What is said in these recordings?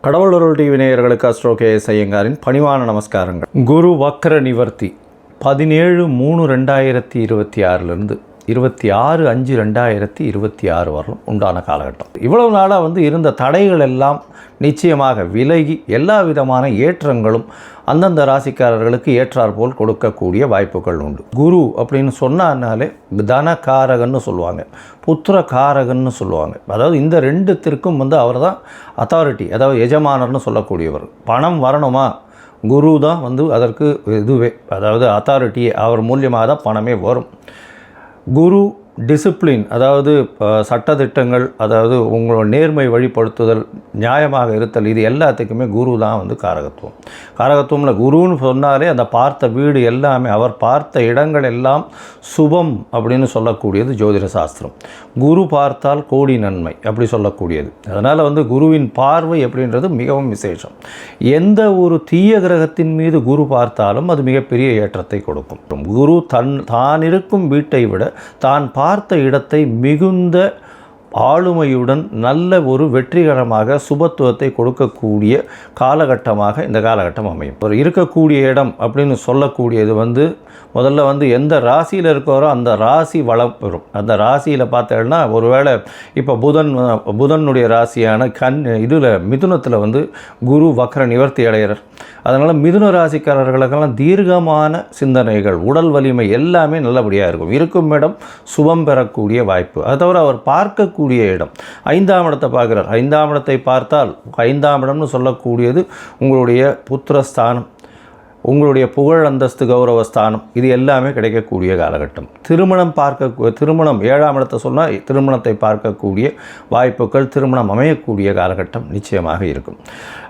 கடவுளருள் TV நேயர்களுக்கு astro KS ஐயங்காரின் பணிவான நமஸ்காரங்கள். குரு வக்ர நிவர்த்தி 17/3/2026 26/5/2026 வரலும் உண்டான காலகட்டம். இவ்வளவு நாளாக இருந்த தடைகள் எல்லாம் நிச்சயமாக விலகி எல்லா விதமான ஏற்றங்களும் அந்தந்த ராசிக்காரர்களுக்கு ஏற்றாற்போல் கொடுக்கக்கூடிய வாய்ப்புகள் உண்டு. குரு அப்படின்னு சொன்னாலே தனகாரகன்னு சொல்லுவாங்க, புத்திரகாரகன்னு சொல்லுவாங்க. அதாவது இந்த ரெண்டுத்திற்கும் அவர் தான் அத்தாரிட்டி, அதாவது எஜமானர்னு சொல்லக்கூடியவர். பணம் வரணுமா, குரு தான் அதற்கு இதுவே, அதாவது அத்தாரிட்டியே, அவர் மூலியமாக தான் பணமே வரும். குரு டிசிப்ளின், அதாவது சட்டத்திட்டங்கள், அதாவது உங்களோட நேர்மை வழிபடுத்துதல், நியாயமாக இருத்தல், இது எல்லாத்துக்குமே குரு தான் காரகத்துவம். காரகத்துவமில் குருன்னு சொன்னாலே அந்த பார்த்த வீடு எல்லாமே, அவர் பார்த்த இடங்கள் எல்லாம் சுபம் அப்படின்னு சொல்லக்கூடியது ஜோதிட சாஸ்திரம். குரு பார்த்தால் கோடி நன்மை அப்படி சொல்லக்கூடியது. அதனால் குருவின் பார்வை அப்படின்றது மிகவும் விசேஷம். எந்த ஒரு தீய கிரகத்தின் மீது குரு பார்த்தாலும் அது மிகப்பெரிய ஏற்றத்தை கொடுக்கும். குரு தான் இருக்கும் வீட்டை விட தான் பார்த்த இடத்தை மிகுந்த ஆளுமையுடன் நல்ல ஒரு வெற்றிகரமாக சுபத்துவத்தை கொடுக்கக்கூடிய காலகட்டமாக இந்த காலகட்டம் அமையும். ஒரு இருக்கக்கூடிய இடம் அப்படின்னு சொல்லக்கூடியது முதல்ல எந்த ராசியில் இருக்கிறோ அந்த ராசி வளம் பெறும். அந்த ராசியில் பார்த்தேன்னா, ஒருவேளை இப்போ புதனுடைய ராசியான இதில் மிதுனத்தில் குரு வக்ர நிவர்த்தி அடைகிறார். அதனால் மிதுன ராசிக்காரர்களுக்கெல்லாம் தீர்க்கமான சிந்தனைகள், உடல் வலிமை எல்லாமே நல்லபடியாக இருக்கும் இடம் சுபம் பெறக்கூடிய வாய்ப்பு. அது தவிர அவர் பார்க்கக்கூடிய இடம் 5ஆம் இடத்தை பார்க்குறார். 5ஆம் இடத்தை பார்த்தால் 5ஆம் இடம்னு சொல்லக்கூடியது உங்களுடைய புத்திரஸ்தானம், உங்களுடைய புகழ் அந்தஸ்து கௌரவஸ்தானம், இது எல்லாமே கிடைக்கக்கூடிய காலகட்டம். திருமணம் 7ஆம் இடத்தை சொன்னால் திருமணத்தை பார்க்கக்கூடிய வாய்ப்புகள், திருமணம் அமையக்கூடிய காலகட்டம் நிச்சயமாக இருக்கும்.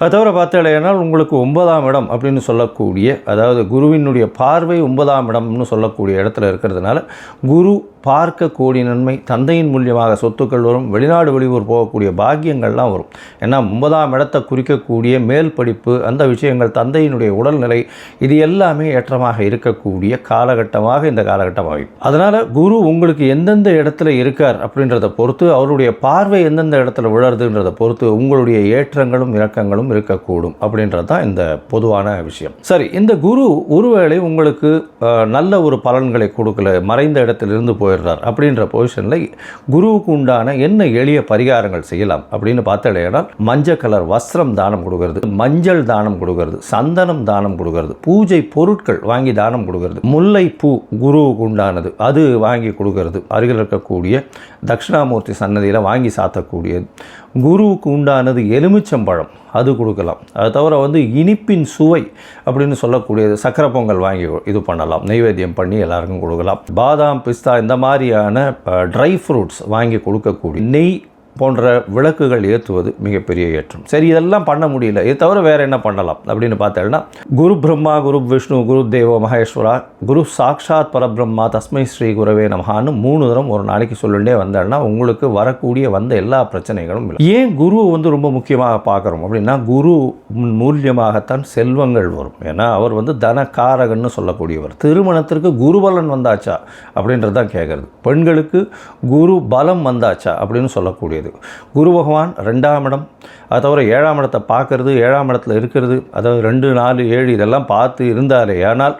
அது தவிர பார்த்தீங்கன்னா உங்களுக்கு 9ஆம் இடம் அப்படின்னு சொல்லக்கூடிய, அதாவது குருவினுடைய பார்வை 9ஆம் இடம்னு சொல்லக்கூடிய இடத்துல இருக்கிறதுனால குரு பார்க்க கோடி நன்மை, தந்தையின் மூலியமாக சொத்துக்கள் வரும், வெளிநாடு வெளியூர் போகக்கூடிய பாக்கியங்கள்லாம் வரும். ஏன்னா 9ஆம் இடத்தை குறிக்கக்கூடிய மேல் படிப்பு, அந்த விஷயங்கள், தந்தையினுடைய உடல்நிலை, இது எல்லாமே ஏற்றமாக இருக்கக்கூடிய காலகட்டமாக இந்த காலகட்டம் ஆகும். அதனால் குரு உங்களுக்கு எந்தெந்த இடத்துல இருக்கார் அப்படின்றத பொறுத்து, அவருடைய பார்வை எந்தெந்த இடத்துல விழறதுன்றதை பொறுத்து உங்களுடைய ஏற்றங்களும் இறக்கங்களும் இருக்கக்கூடும் அப்படின்றது தான் இந்த பொதுவான விஷயம். சரி, இந்த குரு ஒருவேளை உங்களுக்கு நல்ல ஒரு பலன்களை கொடுக்கல, மறைந்த இடத்திலிருந்து போயிடுறார் அப்படின்ற பொசிஷனில் குருவுக்கு உண்டான என்ன எளிய பரிகாரங்கள் செய்யலாம் அப்படின்னு பார்த்தடையால், மஞ்சள் கலர் வஸ்திரம் தானம் கொடுக்கறது, மஞ்சள் தானம் கொடுக்கறது, சந்தனம் தானம் கொடுக்கறது, பூஜை பொருட்கள் வாங்கி தானம் கொடுக்கறது, முல்லை பூ குருவுக்கு உண்டானது அது வாங்கி கொடுக்கறது, அருகில் இருக்கக்கூடிய தட்சிணாமூர்த்தி சன்னதியில் வாங்கி சாத்தக்கூடியது, குருவுக்கு உண்டானது எலுமிச்சம்பழம் அது கொடுக்கலாம். அது தவிர இனிப்பின் சுவை அப்படின்னு சொல்லக்கூடியது சக்கரை பொங்கல் வாங்கி இது பண்ணலாம், நைவேத்தியம் பண்ணி எல்லாருக்கும் கொடுக்கலாம். பாதாம், பிஸ்தா இந்த மாதிரியான ட்ரை ஃப்ரூட்ஸ் வாங்கி கொடுக்கக்கூடிய, நெய் போன்ற விளக்குகள் ஏற்றுவது மிகப்பெரிய ஏற்றம். சரி, இதெல்லாம் பண்ண முடியல, இது தவிர வேறு என்ன பண்ணலாம் அப்படின்னு பார்த்தேன்னா, குரு பிரம்மா, குரு விஷ்ணு, குரு தேவோ மகேஸ்வரா, குரு சாக்ஷாத் பரபிரம்மா, தஸ்மை ஸ்ரீ குரவே நமஹான்னு 3 தரம் ஒரு நாளைக்கு சொல்லிட்டே வந்தேன்னா உங்களுக்கு வரக்கூடிய எல்லா பிரச்சனைகளும் இல்லை. ஏன் குரு ரொம்ப முக்கியமாக பார்க்குறோம் அப்படின்னா, குரு மூலியமாகத்தான் செல்வங்கள் வரும். ஏன்னா அவர் தனகாரகன்னு சொல்லக்கூடியவர். திருமணத்திற்கு குருபலன் வந்தாச்சா அப்படின்றது தான் கேட்குறது. பெண்களுக்கு குரு பலம் வந்தாச்சா அப்படின்னு சொல்லக்கூடியது. குரு பகவான் 2ஆம் இடம், அது தவிர 7ஆம் இடத்தை பார்க்கறது, 7ஆம் இடத்துல இருக்கிறது, அதாவது 2, 4, 7 இதெல்லாம் பார்த்து இருந்தாலே ஆனால்,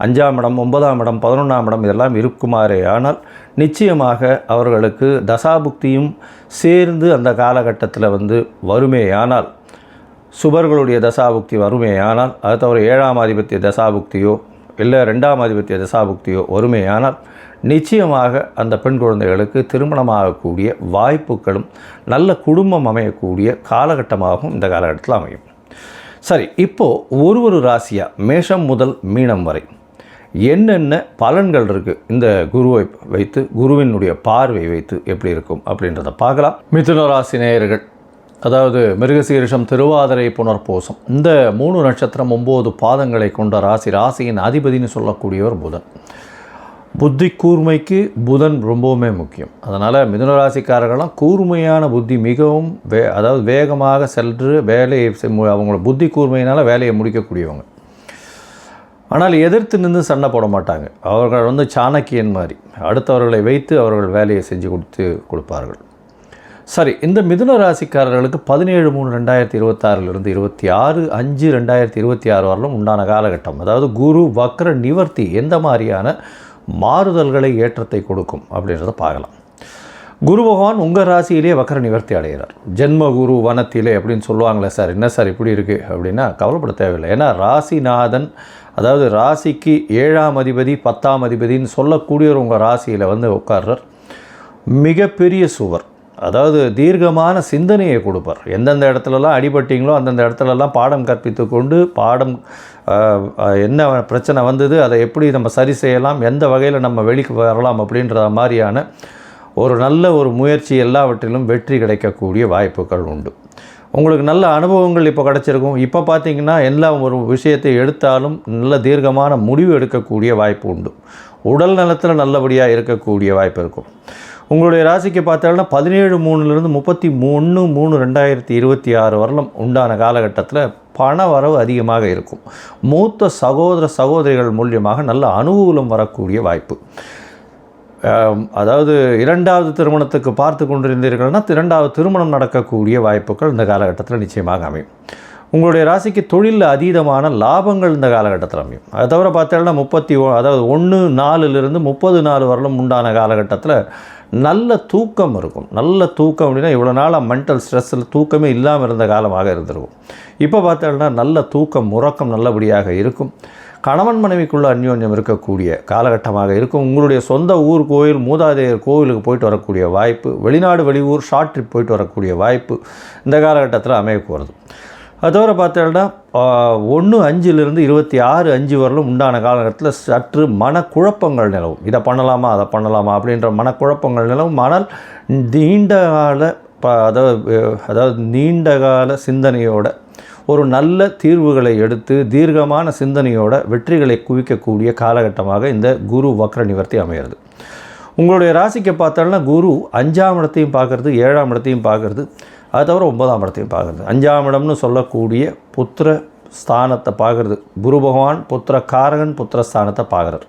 5ஆம் இடம், 9ஆம் இடம், 11ஆம் இடம் இதெல்லாம் இருக்குமாறே ஆனால் நிச்சயமாக அவர்களுக்கு தசாபுக்தியும் சேர்ந்து அந்த காலகட்டத்தில் வருமேயானால், சுபர்களுடைய தசாபுக்தி வருமேயானால், அது தவிர 7ஆம் ஆதிபத்திய தசாபுக்தியோ இல்லை 2ஆம் ஆதிபத்திய தசாபுக்தியோ வருமேயானால் நிச்சயமாக அந்த பெண் குழந்தைகளுக்கு திருமணமாகக்கூடிய வாய்ப்புகளும் நல்ல குடும்பம் அமையக்கூடிய காலகட்டமாகவும் இந்த காலகட்டத்தில் அமையும். சரி, இப்போது ஒரு ராசியாக மேஷம் முதல் மீனம் வரை என்னென்ன பலன்கள் இருக்குது இந்த குருவை வைத்து, குருவினுடைய பார்வை வைத்து எப்படி இருக்கும் அப்படின்றத பார்க்கலாம். மிதுன ராசி நேயர்கள், அதாவது மிருகசீரிஷம், திருவாதிரை, புனர்பூசம், இந்த 3 நட்சத்திரம் 9 பாதங்களை கொண்ட ராசியின் அதிபதினு சொல்லக்கூடியவர் புதன். புத்தி கூர்மைக்கு புதன் ரொம்பவுமே முக்கியம். அதனால் மிதுன ராசிக்காரர்கள்லாம் கூர்மையான புத்தி, மிகவும் அதாவது வேகமாக சென்று வேலையை அவங்களோட புத்தி கூர்மையினால் வேலையை முடிக்கக்கூடியவங்க. ஆனால் எதிர்த்து நின்று சண்டை போட மாட்டாங்க. அவர்கள் சாணக்கியன் மாதிரி அடுத்தவர்களை வைத்து அவர்கள் வேலையை செஞ்சு கொடுப்பார்கள். சரி, இந்த மிதுன ராசிக்காரர்களுக்கு 17/3/2026 26/5/2026 வரலும் உண்டான காலகட்டம். அதாவது குரு வக்ர நிவர்த்தி எந்த மாதிரியான மாறுதல்களை ஏற்றத்தை கொடுக்கும் அப்படின்றத பார்க்கலாம். குரு பகவான் உங்கள் ராசியிலே வக்ர நிவர்த்தி அடைகிறார். ஜென்ம குரு வனத்திலே அப்படின்னு சொல்லுவாங்களே, சார் என்ன சார் இப்படி இருக்குது அப்படின்னா கவலைப்பட தேவையில்லை. ஏன்னா ராசிநாதன், அதாவது ராசிக்கு 7ஆம் அதிபதி 10ஆம் அதிபதின்னு சொல்லக்கூடியவர் உங்கள் ராசியில் வந்து உட்கார்றார். மிகப்பெரிய சுவர், அதாவது தீர்க்கமான சிந்தனையை கொடுப்பார். எந்தெந்த இடத்துலலாம் அடிபட்டிங்களோ அந்தந்த இடத்துலலாம் பாடம் கற்பித்து கொண்டு என்ன பிரச்சனை வந்தது, அதை எப்படி நம்ம சரி செய்யலாம், எந்த வகையில் நம்ம வெளிக்கு வரலாம் அப்படின்ற மாதிரியான ஒரு நல்ல ஒரு முயற்சி எல்லாவற்றிலும் வெற்றி கிடைக்கக்கூடிய வாய்ப்புகள் உண்டு. உங்களுக்கு நல்ல அனுபவங்கள் இப்போ கிடச்சிருக்கும். இப்போ பார்த்திங்கன்னா எல்லாம் ஒரு விஷயத்தை எடுத்தாலும் நல்ல தீர்க்கமான முடிவு எடுக்கக்கூடிய வாய்ப்பு உண்டு. உடல் நலத்தில் நல்லபடியாக இருக்கக்கூடிய வாய்ப்பு இருக்கும். உங்களுடைய ராசிக்கு பார்த்தாலும் 17/3 33/3/2026 வரலும் உண்டான காலகட்டத்தில் பண வரவு அதிகமாக இருக்கும். மூத்த சகோதர சகோதரிகள் மூலியமாக நல்ல அனுகூலம் வரக்கூடிய வாய்ப்பு. அதாவது 2வது திருமணத்துக்கு பார்த்து கொண்டிருந்தீர்கள்னா 2வது திருமணம் நடக்கக்கூடிய வாய்ப்புகள் இந்த காலகட்டத்தில் நிச்சயமாக அமையும். உங்களுடைய ராசிக்கு தொழிலில் அதீதமான லாபங்கள் இந்த காலகட்டத்தில் அமையும். அதை தவிர பார்த்தீங்கன்னா 1/4 30 வரலும் உண்டான காலகட்டத்தில் நல்ல தூக்கம் இருக்கும். நல்ல தூக்கம் அப்படின்னா இவ்வளோ நாளாக மென்டல் ஸ்ட்ரெஸ்ஸில் தூக்கமே இல்லாமல் இருந்த காலமாக இருந்திருக்கும். இப்போ பார்த்தீங்கன்னா நல்ல தூக்கம் உறக்கம் நல்லபடியாக இருக்கும். கணவன் மனைவிக்குள்ள அந்யோன்யம் இருக்கக்கூடிய காலகட்டமாக இருக்கும். உங்களுடைய சொந்த ஊர் கோயில், மூதாதையர் கோவிலுக்கு போயிட்டு வரக்கூடிய வாய்ப்பு, வெளிநாடு வெளியூர் ஷார்ட் ட்ரிப் போயிட்டு வரக்கூடிய வாய்ப்பு இந்த காலகட்டத்தில் அமைய போகிறது. அது தவிர பார்த்தீங்கன்னா 1/5/26 வரலும் உண்டான காலகட்டத்தில் சற்று மனக்குழப்பங்கள் நிலவும். இதை பண்ணலாமா அதை பண்ணலாமா அப்படின்ற மனக்குழப்பங்கள் நிலவும். ஆனால் நீண்டகால சிந்தனையோட ஒரு நல்ல தீர்வுகளை எடுத்து தீர்க்கமான சிந்தனையோட வெற்றிகளை குவிக்கக்கூடிய காலகட்டமாக இந்த குரு வக்ர நிவர்த்தி அமைகிறது. உங்களுடைய ராசிக்கு பார்த்தோம்னா குரு 5ஆம் இடத்தையும் பார்க்குறது, 7ஆம் இடத்தையும் பார்க்குறது, அது தவிர 9ஆம் இடத்தையும் பார்க்குறது. 5ஆம் இடம்னு சொல்லக்கூடிய புத்திர ஸ்தானத்தை பார்க்குறது. குரு பகவான் புத்திர காரகன் புத்திர ஸ்தானத்தை பார்க்குறார்.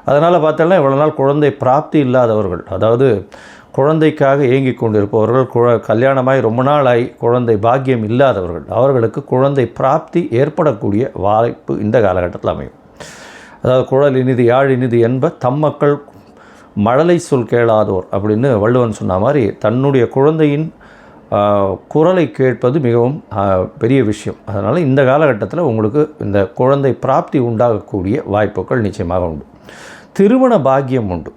அதனால் பார்த்தோம்னா இவ்வளோ நாள் குழந்தை பிராப்தி இல்லாதவர்கள், அதாவது குழந்தைக்காக ஏங்கி கொண்டிருப்பவர்கள், கல்யாணமாகி ரொம்ப நாள் ஆகி குழந்தை பாக்கியம் இல்லாதவர்கள், அவர்களுக்கு குழந்தை பிராப்தி ஏற்படக்கூடிய வாய்ப்பு இந்த காலகட்டத்தில் அமையும். அதாவது குழல் இனிது யாழ் இனிது என்ப தம்மக்கள் மழலை சொல் கேளாதோர் அப்படின்னு வள்ளுவன் சொன்ன மாதிரி தன்னுடைய குழந்தையின் குரலை கேட்பது மிகவும் பெரிய விஷயம். அதனால் இந்த காலகட்டத்தில் உங்களுக்கு இந்த குழந்தை பிராப்தி உண்டாகக்கூடிய வாய்ப்புகள் நிச்சயமாக உண்டு. திருமண பாக்கியம் உண்டு.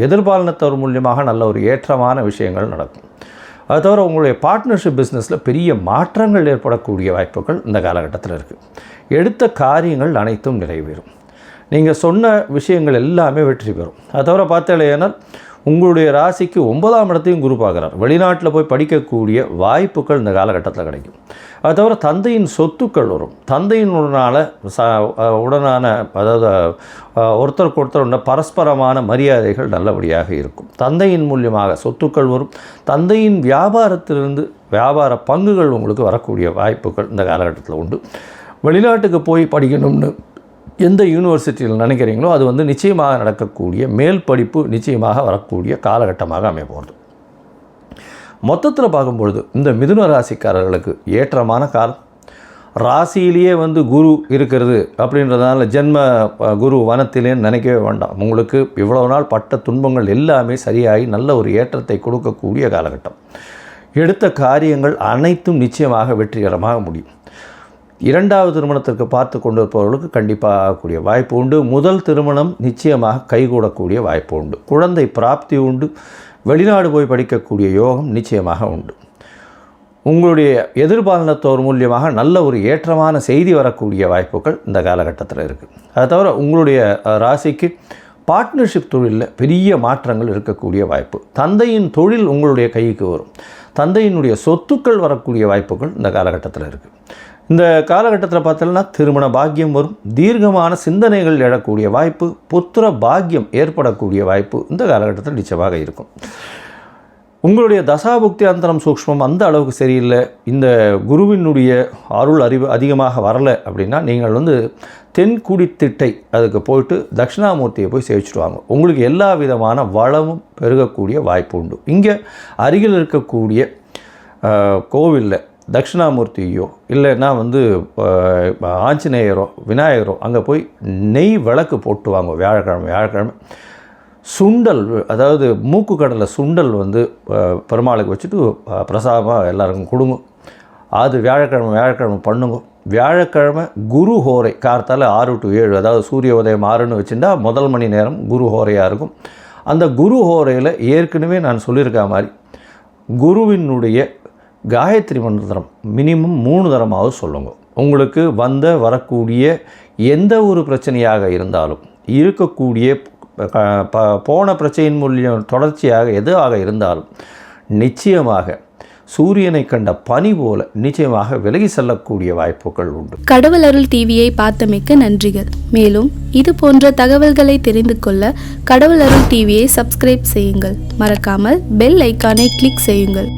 எதிர்பாலினத்தவர் மூலியமாக நல்ல ஒரு ஏற்றமான விஷயங்கள் நடக்கும். அது தவிர உங்களுடைய பார்ட்னர்ஷிப் பிஸ்னஸில் பெரிய மாற்றங்கள் ஏற்படக்கூடிய வாய்ப்புகள் இந்த காலகட்டத்தில் இருக்குது. எடுத்த காரியங்கள் அனைத்தும் நிறைவேறும். நீங்கள் சொன்ன விஷயங்கள் எல்லாமே வெற்றி பெறும். அது தவிர பார்த்தீங்கன்னா உங்களுடைய ராசிக்கு 9ஆம் இடத்தையும் குரு பார்க்குறார். வெளிநாட்டில் போய் படிக்கக்கூடிய வாய்ப்புகள் இந்த காலகட்டத்தில் கிடைக்கும். அது தவிர தந்தையின் சொத்துக்கள் வரும். தந்தையின் உடனான அதாவது ஒருத்தருக்கு ஒருத்தர் பரஸ்பரமான மரியாதைகள் நல்லபடியாக இருக்கும். தந்தையின் மூலியமாக சொத்துக்கள் வரும். தந்தையின் வியாபாரத்திலிருந்து வியாபார பங்குகள் உங்களுக்கு வரக்கூடிய வாய்ப்புகள் இந்த காலகட்டத்தில் உண்டு. வெளிநாட்டுக்கு போய் படிக்கணும்னு எந்த யூனிவர்சிட்டியில் நினைக்கிறீங்களோ அது நிச்சயமாக நடக்கக்கூடிய மேல் படிப்பு நிச்சயமாக வரக்கூடிய காலகட்டமாக அமைய போகிறது. மொத்தத்தில் பார்க்கும்பொழுது இந்த மிதுன ராசிக்காரர்களுக்கு ஏற்றமான காலம். ராசியிலேயே குரு இருக்கிறது அப்படின்றதுனால ஜென்ம குரு வனத்திலேன்னு நினைக்கவே வேண்டாம். உங்களுக்கு இவ்வளவு நாள் பட்ட துன்பங்கள் எல்லாமே சரியாகி நல்ல ஒரு ஏற்றத்தை கொடுக்கக்கூடிய காலகட்டம். எடுத்த காரியங்கள் அனைத்தும் நிச்சயமாக வெற்றிகரமாக முடியும். 2வது திருமணத்திற்கு பார்த்து கொண்டு இருப்பவர்களுக்கு கண்டிப்பாக ஆகக்கூடிய வாய்ப்பு உண்டு. முதல் திருமணம் நிச்சயமாக கைகூடக்கூடிய வாய்ப்பு உண்டு. குழந்தை பிராப்தி உண்டு. வெளிநாடு போய் படிக்கக்கூடிய யோகம் நிச்சயமாக உண்டு. உங்களுடைய எதிர்பாலினத்தோர் மூலியமாக நல்ல ஒரு ஏற்றமான செய்தி வரக்கூடிய வாய்ப்புகள் இந்த காலகட்டத்தில் இருக்குது. அது தவிர உங்களுடைய ராசிக்கு பார்ட்னர்ஷிப் தொழிலில் பெரிய மாற்றங்கள் இருக்கக்கூடிய வாய்ப்பு. தந்தையின் தொழில் உங்களுடைய கைக்கு வரும். தந்தையினுடைய சொத்துக்கள் வரக்கூடிய வாய்ப்புகள் இந்த காலகட்டத்தில் இருக்குது. இந்த காலகட்டத்தில் பார்த்தோம்னா திருமண பாக்கியம் வரும். தீர்க்கமான சிந்தனைகள் எழக்கூடிய வாய்ப்பு, புத்திர பாக்கியம் ஏற்படக்கூடிய வாய்ப்பு இந்த காலகட்டத்தில் நிச்சயமாக இருக்கும். உங்களுடைய தசாபுக்தி அந்தரம் சூக்ஷ்மம் அந்த அளவுக்கு சரியில்லை, இந்த குருவினுடைய அருள் அறிவு அதிகமாக வரலை அப்படின்னா நீங்கள் தென்குடித்திட்டை அதுக்கு போயிட்டு தட்சிணாமூர்த்தியை போய் சேவிச்சுட்டு வாங்க. உங்களுக்கு எல்லா விதமான வளமும் பெருகக்கூடிய வாய்ப்பு உண்டு. இங்கே அருகில் இருக்கக்கூடிய கோவிலில் தட்சிணாமூர்த்தியோ இல்லைன்னா வந்து ஆஞ்சநேயரோ விநாயகரோ அங்கே போய் நெய் விளக்கு போட்டு வாங்க. வியாழக்கிழமை சுண்டல், அதாவது மூக்கு கடலை சுண்டல் வந்து பெருமாளுக்கு வச்சுட்டு பிரசாதமாக எல்லாருக்கும் கொடுங்க. அது வியாழக்கிழமை பண்ணுங்க. வியாழக்கிழமை குரு ஹோரை கார்த்தால 6 to 7, அதாவது சூரிய உதயம் 6ன்னு வச்சுட்டா முதல் மணி நேரம் குரு ஹோரையாக இருக்கும். அந்த குரு ஹோரையில் ஏற்கனவே நான் சொல்லியிருக்க மாதிரி குருவினுடைய காயத்ரி மந்திரம் மினிமம் 3 தரமாவது சொல்லுங்க. உங்களுக்கு வரக்கூடிய எந்த ஒரு பிரச்சனையாக இருந்தாலும், இருக்கக்கூடிய போன பிரச்சனையின் மூலியம் தொடர்ச்சியாக எதுவாக இருந்தாலும் நிச்சயமாக சூரியனை கண்ட பனி போல நிச்சயமாக விலகி செல்லக்கூடிய வாய்ப்புகள் உண்டு. கடவுள் அருள் டிவியை பார்த்தமைக்கு நன்றிகள். மேலும் இது போன்ற தகவல்களை தெரிந்து கொள்ள கடவுள் அருள் டிவியை சப்ஸ்கிரைப் செய்யுங்கள். மறக்காமல் பெல் ஐக்கானை கிளிக் செய்யுங்கள்.